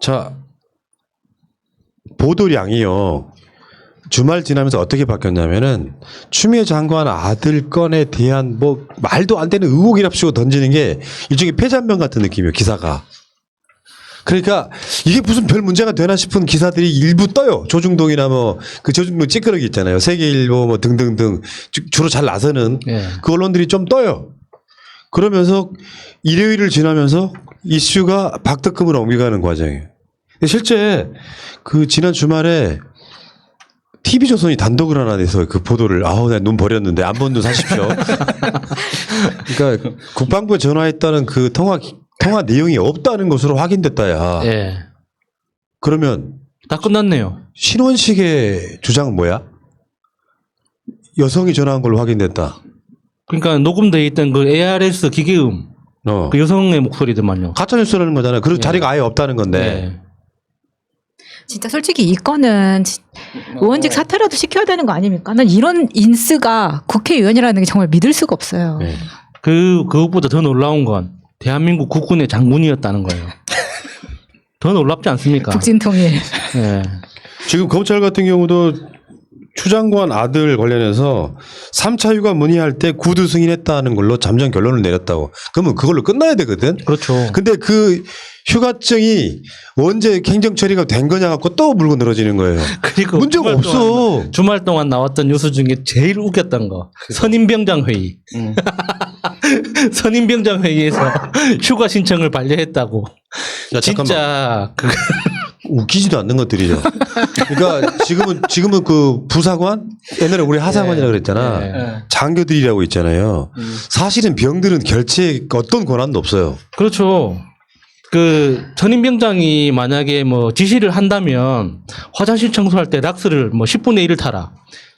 자, 보도량이요. 주말 지나면서 어떻게 바뀌었냐면은 추미애 장관 아들 건에 대한 뭐 말도 안 되는 의혹이랍시고 던지는 게 일종의 폐잔병 같은 느낌이에요, 기사가. 그러니까 이게 무슨 별 문제가 되나 싶은 기사들이 일부 떠요. 조중동이나 뭐 그 조중동 찌끄러기 있잖아요. 세계일보 뭐 등등등 주로 잘 나서는 그 언론들이 좀 떠요. 그러면서 일요일을 지나면서 이슈가 박덕금으로 옮겨가는 과정이에요. 근데 실제 그 지난 주말에 TV조선이 단독을 하나 내서 그 보도를 내가 눈 버렸는데 안 본 눈 사십시오. 그러니까 국방부에 전화했다는 그 통화 내용이 없다는 것으로 확인됐다야. 예. 그러면 다 끝났네요. 신원식의 주장은 뭐야? 여성이 전화한 걸로 확인됐다. 그러니까 녹음돼 있던 그 ARS 기계음 그 여성의 목소리더만요. 가짜 뉴스라는 거잖아요. 그리고 자리가 아예 없다는 건데. 진짜 솔직히 이 건은 의원직 사퇴라도 시켜야 되는 거 아닙니까? 난 이런 인스가 국회의원이라는 게 정말 믿을 수가 없어요. 네. 그것보다 더 놀라운 건 대한민국 국군의 장군이었다는 거예요. 더 놀랍지 않습니까? 북진통일. 예. 지금 검찰 같은 경우도 추 장관 아들 관련해서 3차 휴가 문의할 때 구두 승인했다는 걸로 잠정 결론을 내렸다고. 그러면 그걸로 끝나야 되거든. 그렇죠. 근데 그 휴가증이 언제 행정 처리가 된 거냐 갖고 또 물고 늘어지는 거예요. 그리고 문제가 없어. 주말 동안 나왔던 뉴스 중에 제일 웃겼던 거 선임병장 회의. 선임병장 회의에서 휴가 신청을 반려했다고. 야, 진짜 그 웃기지도 않는 것들이죠. 그러니까 지금은 그 부사관 옛날에 우리 하사관이라고 그랬잖아. 장교들이라고 있잖아요. 사실은 병들은 결체에 어떤 권한도 없어요. 그렇죠. 그 선임병장이 만약에 뭐 지시를 한다면 화장실 청소할 때 락스를 뭐 10분의 1을 타라.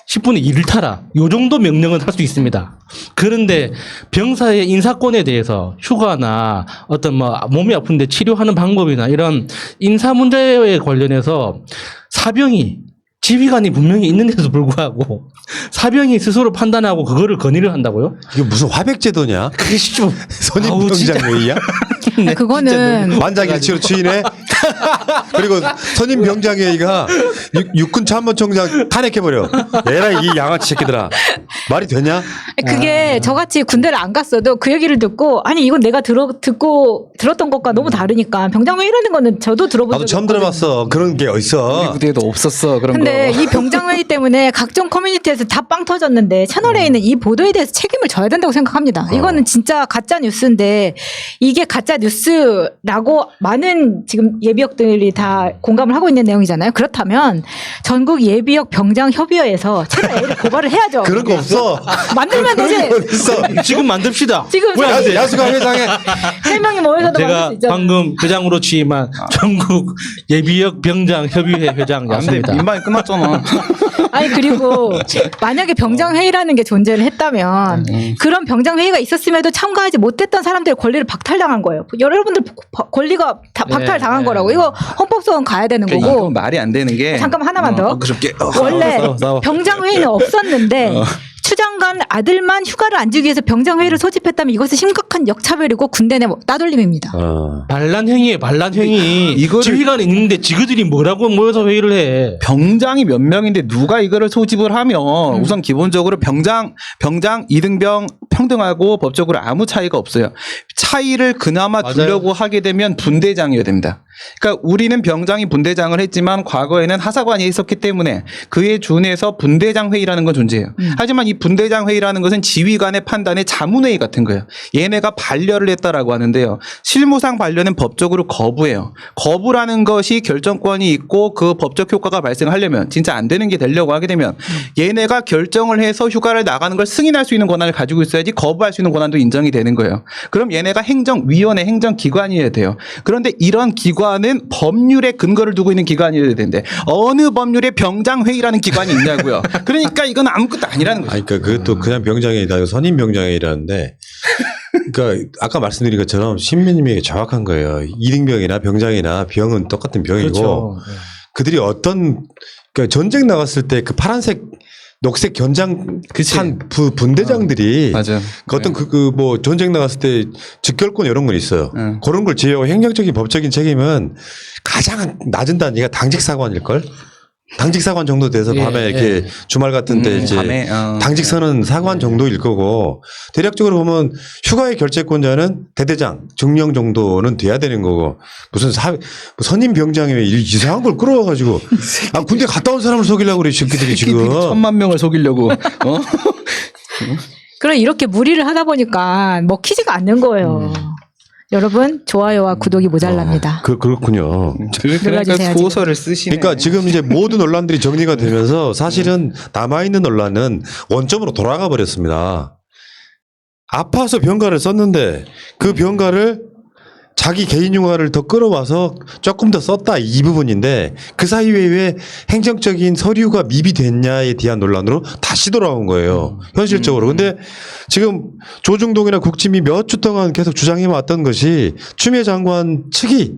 10분의 1을 타라. 요 정도 명령은 할 수 있습니다. 그런데 병사의 인사권에 대해서 휴가나 어떤 뭐 몸이 아픈데 치료하는 방법이나 이런 인사 문제에 관련해서 사병이 지휘관이 분명히 있는데도 불구하고 사병이 스스로 판단하고 그거를 건의를 한다고요? 이게 무슨 화백제도냐? 그게 좀 선임병장 회의야? 네, 그거는 완장일치로 추인해? 그리고 선임병장 회의가 육군 참모총장 탄핵해버려. 에라 이 양아치 새끼들아. 말이 되냐? 그게 저같이 군대를 안 갔어도 그 얘기를 듣고 아니 이건 내가 들었던 것과 너무 다르니까 병장회의라는 거는 저도 들어본 나도 적이 처음 없거든요. 들어봤어. 그런 게 우리 어딨어. 부대에도 없었어 그런 근데 거. 이 병장회의 때문에 각종 커뮤니티에서 다 빵 터졌는데 채널A는 이 보도에 대해서 책임을 져야 된다고 생각합니다. 이거는 진짜 가짜 뉴스인데 이게 가짜 뉴스라고 많은 지금 예비역들이 다 공감을 하고 있는 내용이잖아요. 그렇다면 전국 예비역 병장협의회에서 채널A를 고발을 해야죠. 그런 거 없어. 만들면 그런 게 되지. 어딨어. 지금 만듭시다. 지금 왜안 돼? 야수가 회장에 세 명이 모여서도 만들 제가 수 있잖아요. 방금 회장으로 취임한 전국 예비역 병장 협의회 안돼 회장이었습니다. 민방위 끝났잖아. 아니 그리고 만약에 병장회의라는 게 존재를 했다면 그런 병장회의가 있었음에도 참가하지 못했던 사람들의 권리를 박탈당한 거예요. 여러분들 권리가 다 박탈당한 네. 거라고. 이거 헌법소원 가야 되는 그러니까 거고. 이건 말이 안 되는 게. 잠깐만 하나만 더. 그렇게. 원래 싸워. 병장회의는 없었는데 추 장관 아들만 휴가를 안 주기 위해서 병장회의를 소집했다면 이것은 심각한 역차별이고 군대 내 따돌림입니다. 반란행위에 반란행위. 이거를- 지휘관이 있는데 지그들이 뭐라고 모여서 회의를 해. 병장이 몇 명인데 누가 이거를 소집을 하면 우선 기본적으로 병장 이등병 평등하고 법적으로 아무 차이가 없어요. 차이를 그나마 맞아요. 두려고 하게 되면 분대장이어야 됩니다. 그러니까 우리는 병장이 분대장을 했지만 과거에는 하사관이 있었기 때문에 그에 준해서 분대장 회의라는 건 존재해요. 하지만 이 분대장 회의라는 것은 지휘관의 판단의 자문회의 같은 거예요. 얘네가 반려를 했다라고 하는데요. 실무상 반려는 법적으로 거부해요. 거부라는 것이 결정권이 있고 그 법적 효과가 발생하려면 진짜 안 되는 게 되려고 하게 되면 얘네가 결정을 해서 휴가를 나가는 걸 승인할 수 있는 권한을 가지고 있어야지 거부할 수 있는 권한도 인정이 되는 거예요. 그럼 얘네가 행정위원회 행정기관이어야 돼요. 그런데 이런 기관은 법률에 근거를 두고 있는 기관이어야 되는데 어느 법률에 병장회의라는 기관이 있냐고요. 그러니까 이건 아무것도 아니라는 거죠. 아니, 그러니까 그것도 그냥 병장회의다. 이거 선임병장회의라는데. 그러니까 아까 말씀드린 것처럼 신민님이 정확한 거예요. 이등병이나 병장이나 병은 똑같은 병이고 그렇죠. 그들이 어떤 그러니까 전쟁 나갔을 때 그 파란색 녹색 견장 그치. 탄 분대장들이 맞아. 그 어떤 뭐 전쟁 나갔을 때 직결권 이런 건 있어요. 네. 그런 걸 제외하고 행정적인 법적인 책임은 가장 낮은 단위가 당직 사관일 걸. 당직 사관 정도 돼서 예, 밤에 이렇게 주말 같은 때 이제 밤에, 당직 서는 사관 정도일 거고 대략적으로 보면 휴가의 결재권자는 대대장, 정령 정도는 돼야 되는 거고 무슨 선임 병장이 이상한 걸 끌어와가지고 아 군대 갔다 온 사람을 속이려고 그래 이 새끼들이 지금. 1,000만 명을 속이려고. 그럼 이렇게 무리를 하다 보니까 먹히지가 않는 거예요. 여러분 좋아요와 구독이 모자랍니다. 그렇군요. 그러니까 눌러주세요, 소설을 쓰시네. 그러니까 지금 이제 모든 논란들이 정리가 되면서 사실은 남아있는 논란은 원점으로 돌아가 버렸습니다. 아파서 병가를 썼는데 그 병가를 자기 개인 융화를 더 끌어와서 조금 더 썼다 이 부분인데 그 사이에 왜 행정적인 서류가 미비됐냐에 대한 논란으로 다시 돌아온 거예요. 현실적으로. 근데 지금 조중동이나 국짐이 몇 주 동안 계속 주장해왔던 것이 추미애 장관 측이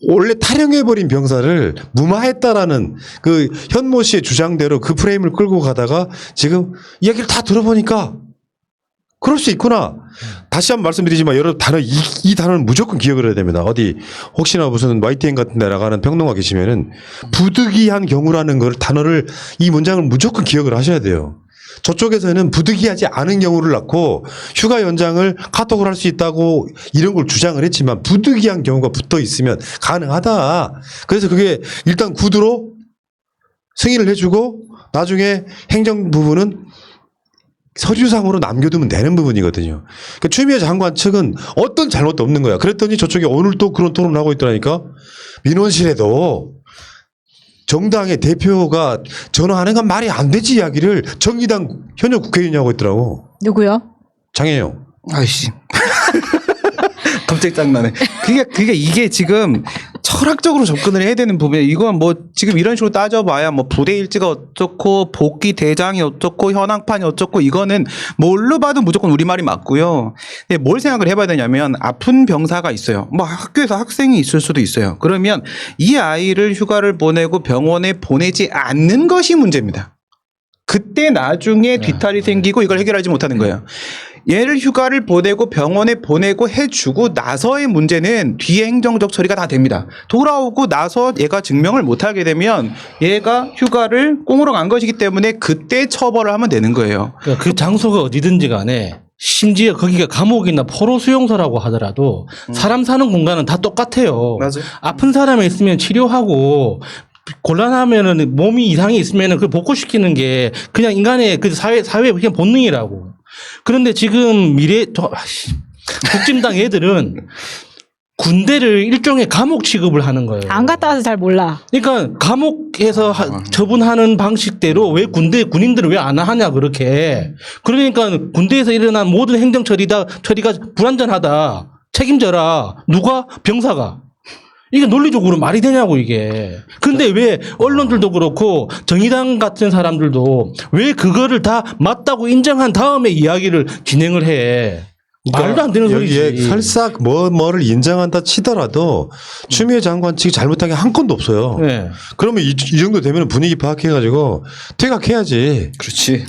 원래 탈영해버린 병사를 무마했다라는 그 현모 씨의 주장대로 그 프레임을 끌고 가다가 지금 이야기를 다 들어보니까 그럴 수 있구나. 다시 한번 말씀드리지만 여러분 이 단어는 무조건 기억을 해야 됩니다. 어디 혹시나 무슨 YTN 같은 데 나가는 평론가 계시면은 부득이한 경우라는 걸 단어를 이 문장을 무조건 기억을 하셔야 돼요. 저쪽에서는 부득이하지 않은 경우를 낳고 휴가 연장을 카톡을 할 수 있다고 이런 걸 주장을 했지만 부득이한 경우가 붙어 있으면 가능하다. 그래서 그게 일단 구두로 승인을 해주고 나중에 행정 부분은 서류상으로 남겨두면 되는 부분이거든요. 그러니까 추미애 장관 측은 어떤 잘못도 없는 거야. 그랬더니 저쪽에 오늘 또 그런 토론을 하고 있더라니까. 민원실에도 정당의 대표가 전화하는 건 말이 안 되지 이야기를 정의당 현역 국회의원이 하고 있더라고. 누구요? 장혜영. 아이씨. 갑자기 짱나네. 그게 이게 지금 철학적으로 접근을 해야 되는 부분이에요. 이건 뭐 지금 이런 식으로 따져봐야 뭐 부대 일지가 어쩌고 복귀 대장이 어쩌고 현황판이 어쩌고 이거는 뭘로 봐도 무조건 우리말이 맞고요. 근데 뭘 생각을 해봐야 되냐면 아픈 병사가 있어요. 뭐 학교에서 학생이 있을 수도 있어요. 그러면 이 아이를 휴가를 보내고 병원에 보내지 않는 것이 문제입니다. 그때 나중에 뒤탈이 생기고 이걸 해결하지 못하는 거예요. 얘를 휴가를 보내고 병원에 보내고 해주고 나서의 문제는 뒤에 행정적 처리가 다 됩니다. 돌아오고 나서 얘가 증명을 못하게 되면 얘가 휴가를 꽁으로 간 것이기 때문에 그때 처벌을 하면 되는 거예요. 그러니까 그 장소가 어디든지 간에 심지어 거기가 감옥이나 포로 수용소라고 하더라도 사람 사는 공간은 다 똑같아요. 맞아요. 아픈 사람이 있으면 치료하고 곤란하면은 몸이 이상이 있으면은 그걸 복구시키는 게 그냥 인간의 그 사회의 그냥 본능이라고. 그런데 지금 국진당 애들은 군대를 일종의 감옥 취급을 하는 거예요. 안 갔다 와서 잘 몰라. 그러니까 감옥에서 처분하는 방식대로 왜 군인들을 왜 안 하냐 그렇게. 그러니까 군대에서 일어난 모든 행정 처리가 불완전하다. 책임져라. 누가? 병사가. 이게 논리적으로 말이 되냐고 이게. 근데 왜 언론들도 그렇고 정의당 같은 사람들도 왜 그거를 다 맞다고 인정한 다음에 이야기를 진행을 해. 말도 안 되는 여기에 소리지. 설사 뭐를 인정한다 치더라도 추미애 장관 측이 잘못한 게 한 건도 없어요. 네. 그러면 이 정도 되면 분위기 파악해가지고 퇴각해야지. 그렇지.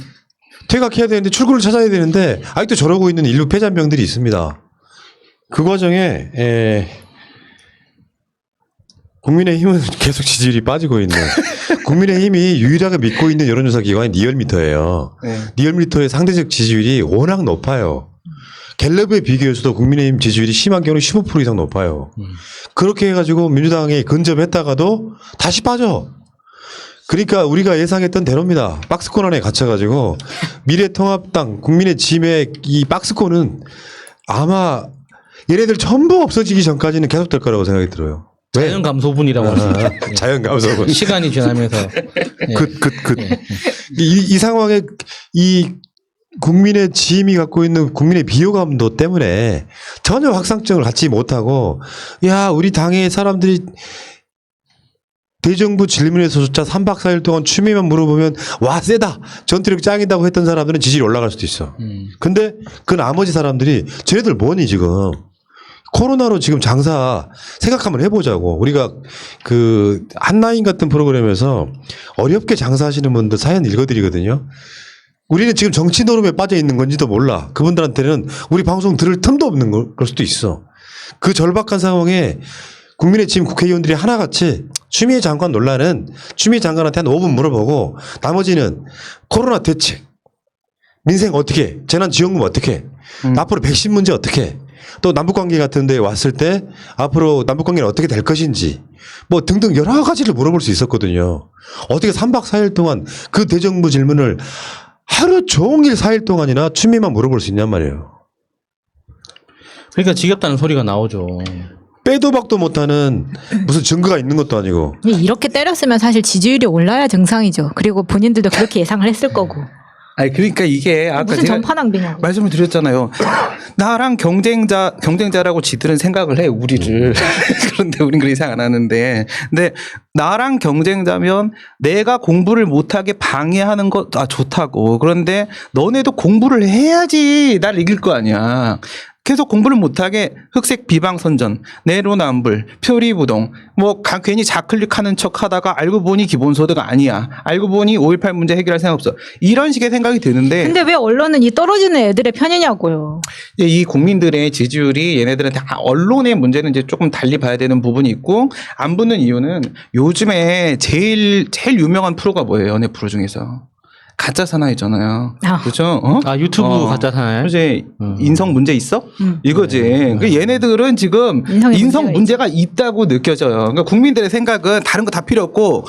퇴각해야 되는데 출구를 찾아야 되는데 아직도 저러고 있는 일부 패잔병들이 있습니다. 그 과정에 국민의힘은 계속 지지율이 빠지고 있는 국민의힘이 유일하게 믿고 있는 여론조사 기관이 리얼미터예요. 네. 리얼미터의 상대적 지지율이 워낙 높아요. 갤럽에 비교해서도 국민의힘 지지율이 심한 경우는 15% 이상 높아요. 그렇게 해가지고 민주당이 근접했다가도 다시 빠져. 그러니까 우리가 예상했던 대로입니다. 박스권 안에 갇혀가지고 미래통합당 국민의 짐의 이 박스권은 아마 얘네들 전부 없어지기 전까지는 계속될 거라고 생각이 들어요. 자연 감소분이라고 할 수 있죠. 자연 감소분. 시간이 지나면서. 네. 이 상황에 이 국민의 짐이 갖고 있는 국민의 비호감도 때문에 전혀 확산성을 갖지 못하고 야 우리 당의 사람들이 대정부 질문에서조차 3박 4일 동안 추미애만 물어보면 와 세다 전투력 짱이다고 했던 사람들은 지지율이 올라갈 수도 있어. 근데 그 나머지 사람들이 쟤네들 뭐니 지금 코로나로 지금 장사 생각 한번 해보자고. 우리가 그 한라인 같은 프로그램에서 어렵게 장사하시는 분들 사연 읽어드리거든요. 우리는 지금 정치 노름에 빠져 있는 건지도 몰라. 그분들한테는 우리 방송 들을 틈도 없는 걸 수도 있어. 그 절박한 상황에 국민의힘 국회의원들이 하나같이 추미애 장관 논란은 추미애 장관한테 한 5분 물어보고 나머지는 코로나 대책, 민생 어떻게, 재난지원금 어떻게, 앞으로 백신 문제 어떻게, 또 남북관계 같은 데 왔을 때 앞으로 남북관계는 어떻게 될 것인지 뭐 등등 여러 가지를 물어볼 수 있었거든요. 어떻게 3박 4일 동안 그 대정부 질문을 하루 종일 4일 동안이나 추미애만 물어볼 수 있냔 말이에요. 그러니까 지겹다는 소리가 나오죠. 빼도 박도 못하는 무슨 증거가 있는 것도 아니고. 이렇게 때렸으면 사실 지지율이 올라야 정상이죠. 그리고 본인들도 그렇게 예상을 했을 거고. 아니 그러니까 이게 아까 무슨 제가 전파낭비냐고. 말씀을 드렸잖아요. 나랑 경쟁자라고 지들은 생각을 해 우리를. 그런데 우린 그렇게 생각 안 하는데, 근데 나랑 경쟁자면 내가 공부를 못하게 방해하는 것 좋다고. 그런데 너네도 공부를 해야지 날 이길 거 아니야. 계속 공부를 못하게 흑색 비방선전, 내로남불, 표리부동, 뭐 괜히 좌클릭하는 척하다가 알고 보니 기본소득 아니야. 알고 보니 5.18 문제 해결할 생각 없어. 이런 식의 생각이 드는데. 근데 왜 언론은 이 떨어지는 애들의 편이냐고요. 이 국민들의 지지율이 얘네들은 다 언론의 문제는 이제 조금 달리 봐야 되는 부분이 있고, 안 붙는 이유는 요즘에 제일 유명한 프로가 뭐예요? 연예 프로 중에서. 가짜 사나이잖아요. 그죠? 유튜브 가짜 사나이. 이제 인성 문제 있어? 이거지. 그 얘네들은 지금 인성의 인성 문제가 있다고 느껴져요. 그러니까 국민들의 생각은 다른 거 다 필요 없고,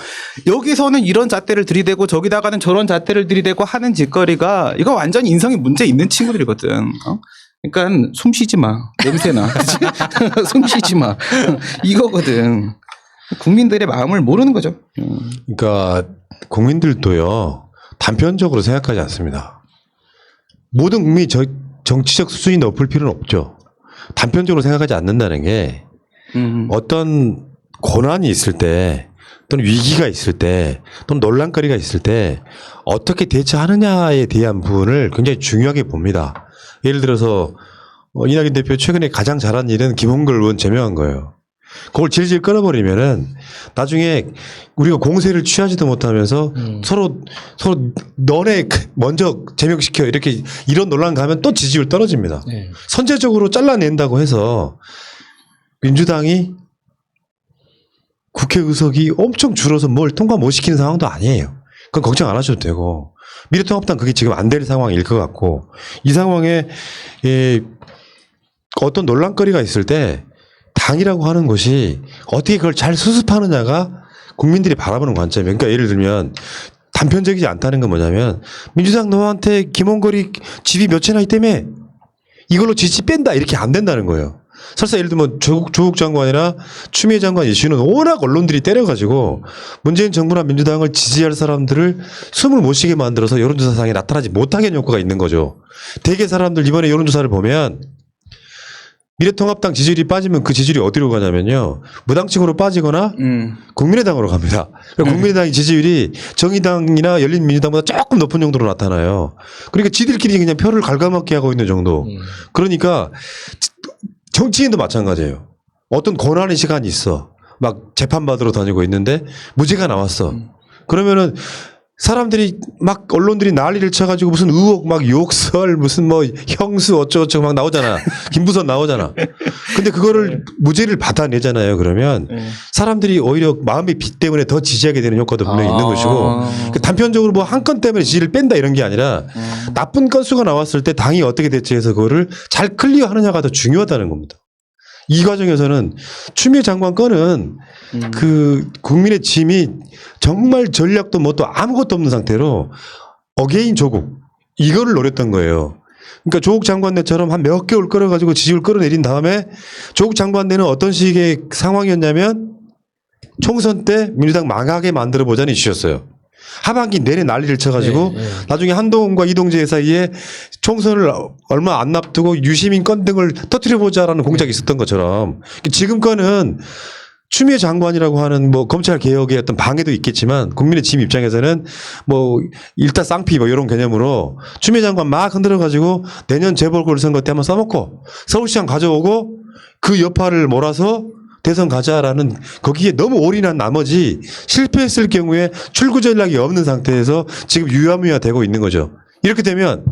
여기서는 이런 잣대를 들이대고 저기다가는 저런 잣대를 들이대고 하는 짓거리가 이거 완전히 인성에 문제 있는 친구들이거든. 그러니까 숨 쉬지 마. 냄새나. 숨 쉬지 마. 이거거든. 국민들의 마음을 모르는 거죠. 그러니까 국민들도요. 단편적으로 생각하지 않습니다. 모든 국민이 정치적 수준이 높을 필요는 없죠. 단편적으로 생각하지 않는다는 게 어떤 고난이 있을 때 또는 위기가 있을 때 또는 논란거리가 있을 때 어떻게 대처하느냐에 대한 부분을 굉장히 중요하게 봅니다. 예를 들어서 이낙연 대표 최근에 가장 잘한 일은 김홍걸 의원 제명한 거예요. 그걸 질질 끌어버리면은 나중에 우리가 공세를 취하지도 못하면서 서로 너네 먼저 제명시켜 이런 논란 가면 또 지지율 떨어집니다. 네. 선제적으로 잘라낸다고 해서 민주당이 국회 의석이 엄청 줄어서 뭘 통과 못 시키는 상황도 아니에요. 그건 걱정 안 하셔도 되고, 미래통합당 그게 지금 안 될 상황일 것 같고, 이 상황에 어떤 논란거리가 있을 때 당이라고 하는 것이 어떻게 그걸 잘 수습하느냐가 국민들이 바라보는 관점이에요. 그러니까 예를 들면 단편적이지 않다는 건 뭐냐면, 민주당 너한테 김홍걸이 집이 몇 채나 있다며 이걸로 지지 뺀다 이렇게 안 된다는 거예요. 설사 예를 들면 조국 장관이나 추미애 장관 이슈는 워낙 언론들이 때려가지고 문재인 정부나 민주당을 지지할 사람들을 숨을 못 쉬게 만들어서 여론조사상에 나타나지 못하게 하는 효과가 있는 거죠. 대개 사람들 이번에 여론조사를 보면 미래통합당 지지율이 빠지면 그 지지율이 어디로 가냐면요, 무당층으로 빠지거나 국민의당으로 갑니다. 그러니까 국민의당의 지지율이 정의당이나 열린민주당보다 조금 높은 정도로 나타나요. 그러니까 지들끼리 그냥 표를 갉아먹게 하고 있는 정도. 그러니까 정치인도 마찬가지예요. 어떤 고난의 시간이 있어. 막 재판받으러 다니고 있는데 무죄가 나왔어. 그러면은 사람들이 막 언론들이 난리를 쳐가지고 무슨 의혹 막 욕설 무슨 뭐 형수 어쩌고저쩌고 막 나오잖아. 김부선 나오잖아. 근데 그거를 무죄를 받아내잖아요. 그러면 사람들이 오히려 마음의 빚 때문에 더 지지하게 되는 효과도 분명히 있는 것이고, 단편적으로 뭐 한 건 때문에 지지를 뺀다 이런 게 아니라 나쁜 건수가 나왔을 때 당이 어떻게 대처해서 그거를 잘 클리어하느냐가 더 중요하다는 겁니다. 이 과정에서는 추미애 장관 건은 그 국민의 짐이 정말 전략도 뭣도 아무것도 없는 상태로 어게인 조국 이거를 노렸던 거예요. 그러니까 조국 장관네처럼 한 몇 개월 끌어가지고 지지율 끌어내린 다음에 조국 장관네는 어떤 식의 상황이었냐면 총선 때 민주당 망하게 만들어 보자는 이슈였어요. 하반기 내내 난리를 쳐가지고 나중에 한동훈과 이동재 사이에 총선을 얼마 안 납두고 유시민 건 등을 터뜨려보자라는 공작이 있었던 것처럼, 지금 거는 추미애 장관이라고 하는 뭐 검찰 개혁의 어떤 방해도 있겠지만 국민의 짐 입장에서는 뭐 일타쌍피 뭐 이런 개념으로 추미애 장관 막 흔들어가지고 내년 재보궐선거 때 한번 써먹고 서울시장 가져오고 그 여파를 몰아서 대선 가자라는 거기에 너무 올인한 나머지 실패했을 경우에 출구 전략이 없는 상태에서 지금 유야무야 되고 있는 거죠. 이렇게 되면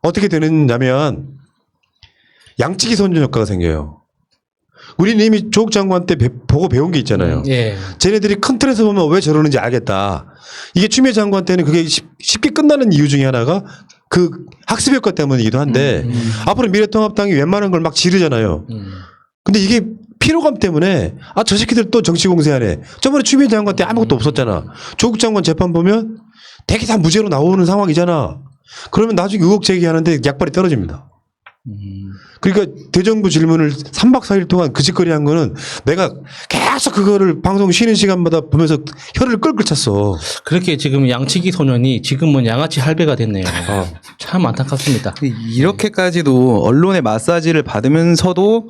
어떻게 되느냐면 양치기 선전 효과가 생겨요. 우리는 이미 조국 장관 때 보고 배운 게 있잖아요. 예. 쟤네들이 큰 틀에서 보면 왜 저러는지 알겠다. 이게 추미애 장관 때는 그게 쉽게 끝나는 이유 중에 하나가 그 학습 효과 때문이기도 한데 앞으로 미래통합당이 웬만한 걸 막 지르잖아요. 근데 이게 피로감 때문에 저 새끼들 또 정치 공세하네. 저번에 추미애 장관 때 아무것도 없었잖아. 조국 장관 재판 보면 되게 다 무죄로 나오는 상황이잖아. 그러면 나중에 의혹 제기하는데 약발이 떨어집니다. 그러니까 대정부 질문을 3박 4일 동안 그 짓거리 한 거는 내가 계속 그거를 방송 쉬는 시간마다 보면서 혀를 끌끌 찼어. 그렇게 지금 양치기 소년이 지금은 양아치 할배가 됐네요. 참 안타깝습니다. 이렇게까지도 언론의 마사지를 받으면서도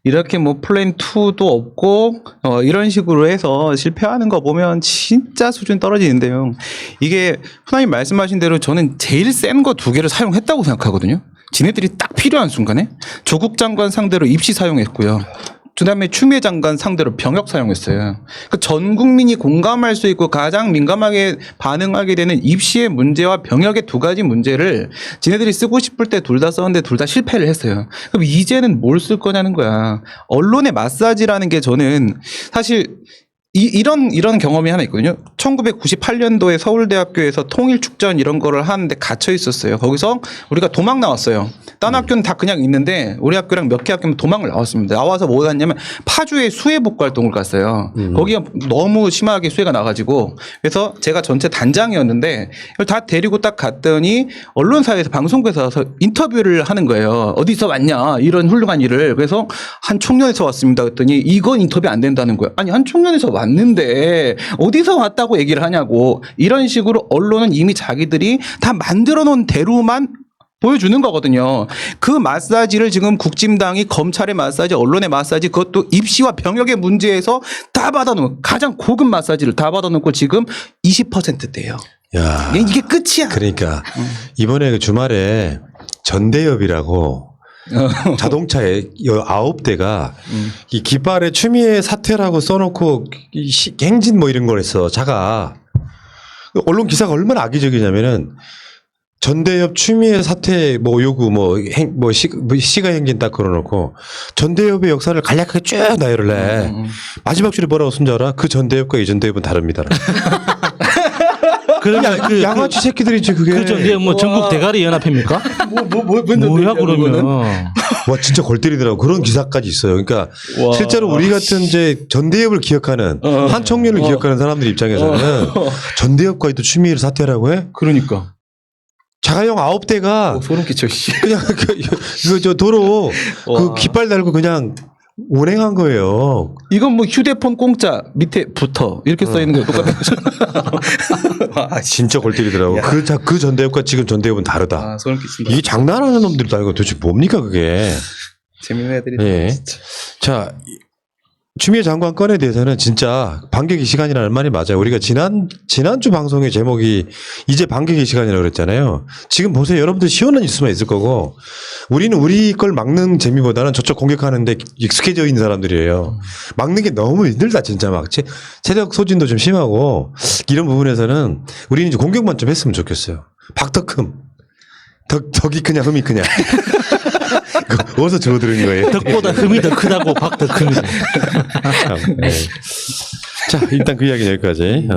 이렇게 뭐 플랜 2도 없고 이런 식으로 해서 실패하는 거 보면 진짜 수준 떨어지는데요. 이게 후나님 말씀하신 대로 저는 제일 센 거 2개를 사용했다고 생각하거든요. 지네들이 딱 필요한 순간에 조국 장관 상대로 입시 사용했고요. 그다음에 추미애 장관 상대로 병역 사용했어요. 그러니까 전 국민이 공감할 수 있고 가장 민감하게 반응하게 되는 입시의 문제와 병역의 2가지 문제를 지네들이 쓰고 싶을 때 둘 다 썼는데 둘 다 실패를 했어요. 그럼 이제는 뭘 쓸 거냐는 거야. 언론의 마사지라는 게 저는 사실 이런 경험이 하나 있거든요. 1998년도에 서울대학교에서 통일축전 이런 거를 하는데 갇혀 있었어요. 거기서 우리가 도망 나왔어요. 딴 학교는 다 그냥 있는데 우리 학교랑 몇 개 학교는 도망을 나왔습니다. 나와서 뭐 했냐면 파주에 수해복구 활동을 갔어요. 거기가 너무 심하게 수해가 나가지고 그래서 제가 전체 단장이었는데 이걸 다 데리고 딱 갔더니 언론사에서 방송국에서 와서 인터뷰를 하는 거예요. 어디서 왔냐 이런 훌륭한 일을. 그래서 한 청년에서 왔습니다. 그랬더니 이건 인터뷰 안 된다는 거예요. 아니 한 청년에서 왔는데 어디서 왔다고 얘기를 하냐고. 이런 식으로 언론은 이미 자기들이 다 만들어 놓은 대로만 보여주는 거거든요. 그 마사지를 지금 국진당이 검찰의 마사지, 언론의 마사지, 그것도 입시와 병역의 문제에서 다 받아놓은 가장 고급 마사지를 다 받아놓고 지금 20%대예요. 야, 이게 끝이야. 그러니까 이번에 그 주말에 전대협이라고 자동차에 9대가 이 깃발에 추미애 사퇴라고 써놓고 행진 뭐 이런 걸 했어. 차가. 언론 기사가 얼마나 악의적이냐면은 전대협 추미애 사퇴 뭐 요구 시가 행진 딱 걸어놓고 전대협의 역사를 간략하게 쭉 나열을 해. 마지막 줄에 뭐라고 쓴 줄 알아? 그 전대협과 이 전대협은 다릅니다. 그러면 양아치 새끼들이지 그게. 그죠? 이게 뭐 전국 대가리 연합회입니까? 뭐야 그러면? 와 진짜 골 때리더라고. 그런 기사까지 있어요. 그러니까 실제로 우리 같은 이제 전대협을 기억하는 한 청년을 기억하는 사람들 입장에서는 전대협과 또 추미애를 사퇴하라고 해? 그러니까. 자가용 9대가 소름 끼쳐. 그냥 저 도로 그 깃발 달고 그냥 운행한 거예요. 이건 뭐 휴대폰 공짜 밑에 붙어 이렇게 써 있는 거 똑같은 거죠. 진짜 골 때리더라고. 그 전대협과 지금 전대협은 다르다. 소름 끼친다. 이게 장난하는 놈들도 아니고 도대체 뭡니까 그게. 재밌는 애들이. 예. 자, 추미애 장관 건에 대해서는 진짜 반격의 시간이라는 말이 맞아요. 우리가 지난주 방송의 제목이 이제 반격의 시간이라고 그랬잖아요. 지금 보세요. 여러분들 시원한 뉴스만 있을 거고 우리는 우리 걸 막는 재미보다는 저쪽 공격하는데 익숙해져 있는 사람들이에요. 막는 게 너무 힘들다 진짜 막. 체력 소진도 좀 심하고 이런 부분에서는 우리는 이제 공격만 좀 했으면 좋겠어요. 박덕흠. 덕이 크냐 흠이 크냐. 어디서 주워 들은 거예요? 덕보다 흠이 더 크다고 박덕흠이. 자, 일단 그 이야기 여기까지.